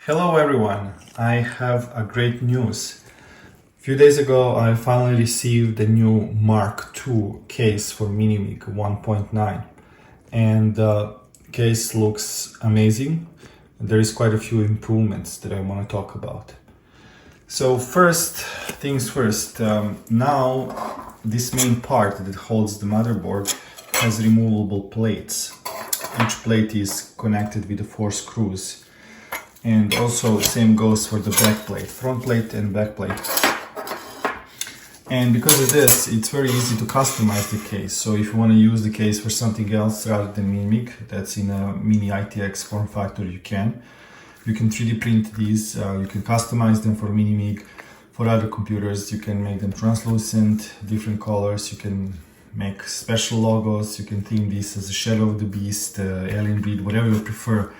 Hello everyone, I have a great news. A few days ago I finally received the new Mark II case for Minimig 1.9 and the case looks amazing. There is quite a few improvements that I want to talk about. So first things first, now this main part that holds the motherboard has removable plates. Each plate is connected with the 4 screws. And also same goes for the back plate, front plate and back plate. And because of this, it's very easy to customize the case. So if you want to use the case for something else rather than Minimig, that's in a mini ITX form factor, you can. You can 3D print these, you can customize them for Minimig. For other computers, you can make them translucent, different colors, you can make special logos, you can theme this as a Shadow of the Beast, Alien Breed, whatever you prefer.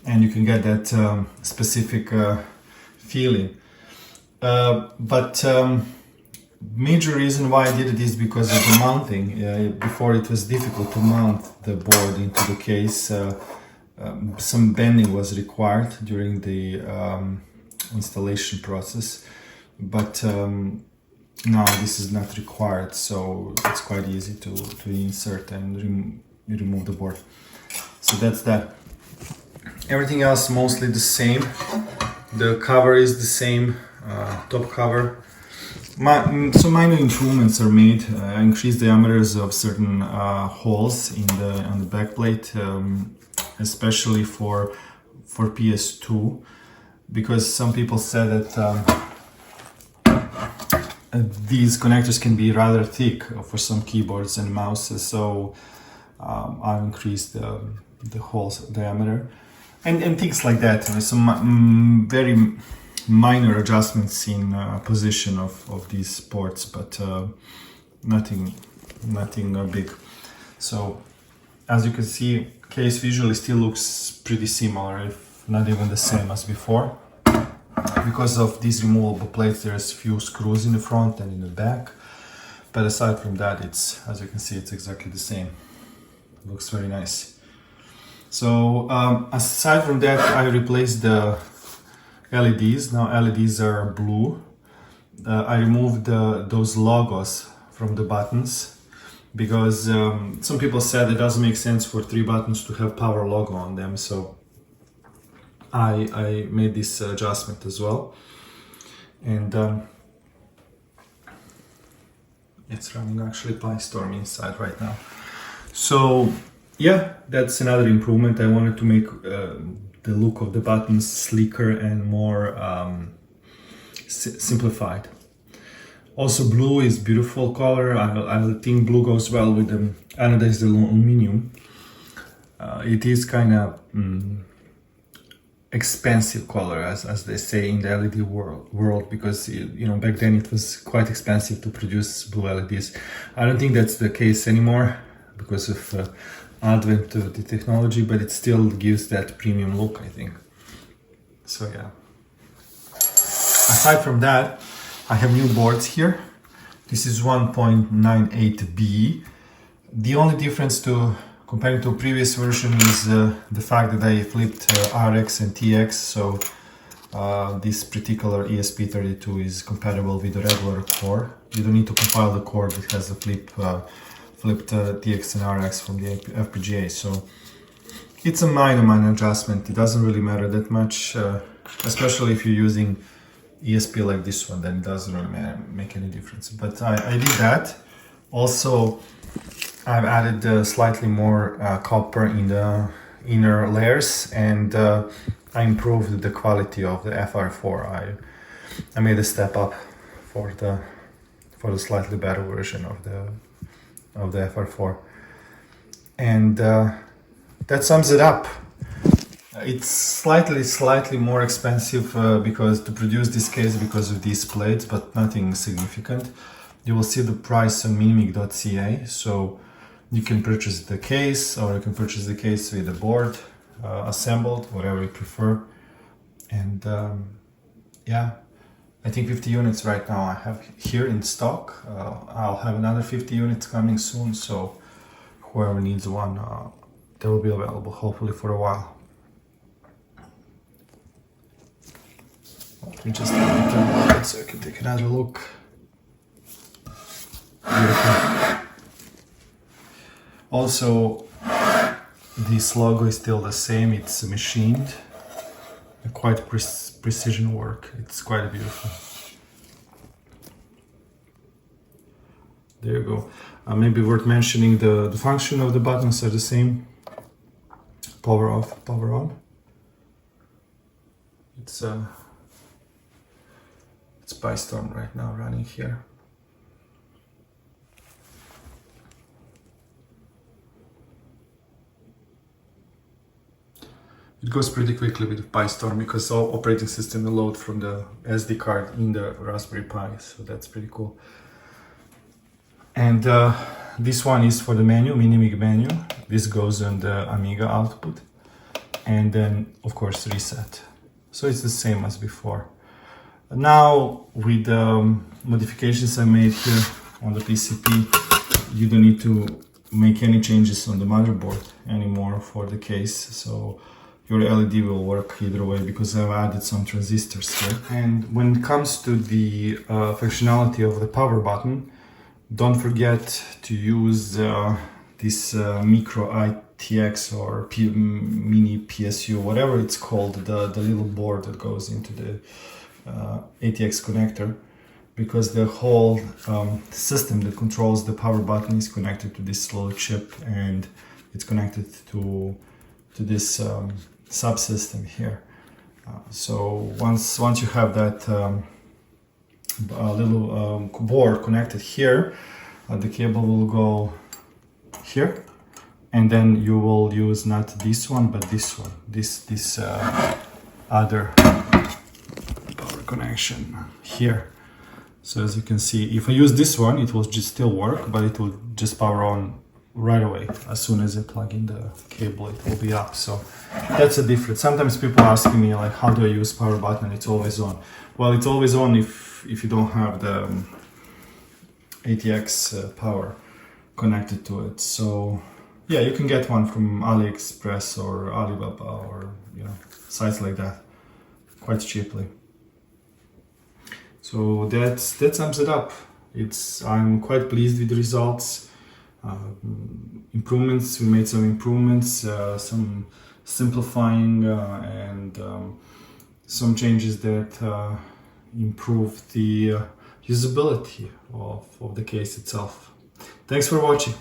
And you can get that specific feeling. But major reason why I did it is because of the mounting. Before it was difficult to mount the board into the case. Some bending was required during the installation process. But now this is not required, so it's quite easy to insert and remove the board. So that's that. Everything else mostly the same. The cover is the same, top cover. So minor improvements are made. I increased the diameters of certain holes on the back plate, especially for PS2, because some people said that these connectors can be rather thick for some keyboards and mouses. So I've increased the holes diameter. And things like that, some very minor adjustments in position of these ports, but nothing big. So as you can see, case visually still looks pretty similar, if not even the same as before. Because of these removable plates, there's few screws in the front and in the back, but aside from that, it's, as you can see, it's exactly the same. It looks very nice. So aside from that, I replaced the LEDs. Now LEDs are blue. I removed those logos from the buttons because some people said it doesn't make sense for 3 buttons to have power logo on them. So I made this adjustment as well. And it's running actually PyStorm inside right now. So yeah, that's another improvement. I wanted to make the look of the buttons sleeker and more simplified. Also, blue is beautiful color. I think blue goes well with the anodized aluminum. It is kind of expensive color, as they say in the LED world, because back then it was quite expensive to produce blue LEDs. I don't think that's the case anymore because of advent of the technology, but it still gives that premium look, I think. So yeah. Aside from that, I have new boards here. This is 1.98B. The only difference comparing to a previous version is the fact that I flipped RX and TX, so this particular ESP32 is compatible with the regular core. You don't need to compile the core that has a flipped TX and RX from the FPGA, so it's a minor adjustment. It doesn't really matter that much, especially if you're using ESP like this one, then it doesn't really make any difference. But I did that. Also, I've added slightly more copper in the inner layers, and I improved the quality of the FR4. I made a step up for the slightly better version of the FR4, and that sums it up. It's slightly more expensive because to produce this case because of these plates, but nothing significant. You will see the price on minimig.ca, so you can purchase the case, or you can purchase the case with the board assembled, whatever you prefer. And yeah, I think 50 units right now I have here in stock. I'll have another 50 units coming soon, so whoever needs one, they will be available hopefully for a while. Let me just turn it so I can take another look. Beautiful. Also, this logo is still the same. It's machined. Quite precision work. It's quite beautiful. There you go. Maybe worth mentioning the function of the buttons are the same. Power off, power on. It's PyStorm right now running here. It goes pretty quickly with PyStorm because all operating system will load from the SD card in the Raspberry Pi, so that's pretty cool. And this one is for the menu, Minimig menu. This goes on the Amiga output, and then of course reset. So it's the same as before. Now with the modifications I made here on the PCP, you don't need to make any changes on the motherboard anymore for the case. So your LED will work either way because I've added some transistors here. And when it comes to the functionality of the power button, don't forget to use this micro ITX or mini PSU, whatever it's called, the little board that goes into the ATX connector, because the whole system that controls the power button is connected to this little chip, and it's connected to this subsystem here. So once you have that little board connected here, the cable will go here, and then you will use not this one but this one, this other power connection here. So as you can see, if I use this one, it will just still work, but it will just power on right away. As soon as I plug in the cable, it will be up. So that's a difference. Sometimes people ask me, like, how do I use power button? It's always on. Well, it's always on if you don't have the ATX power connected to it. So yeah, you can get one from AliExpress or Alibaba or sites like that quite cheaply. So that sums it up. I'm quite pleased with the results. Improvements, we made some improvements, some simplifying and some changes that improve the usability of the case itself. Thanks for watching.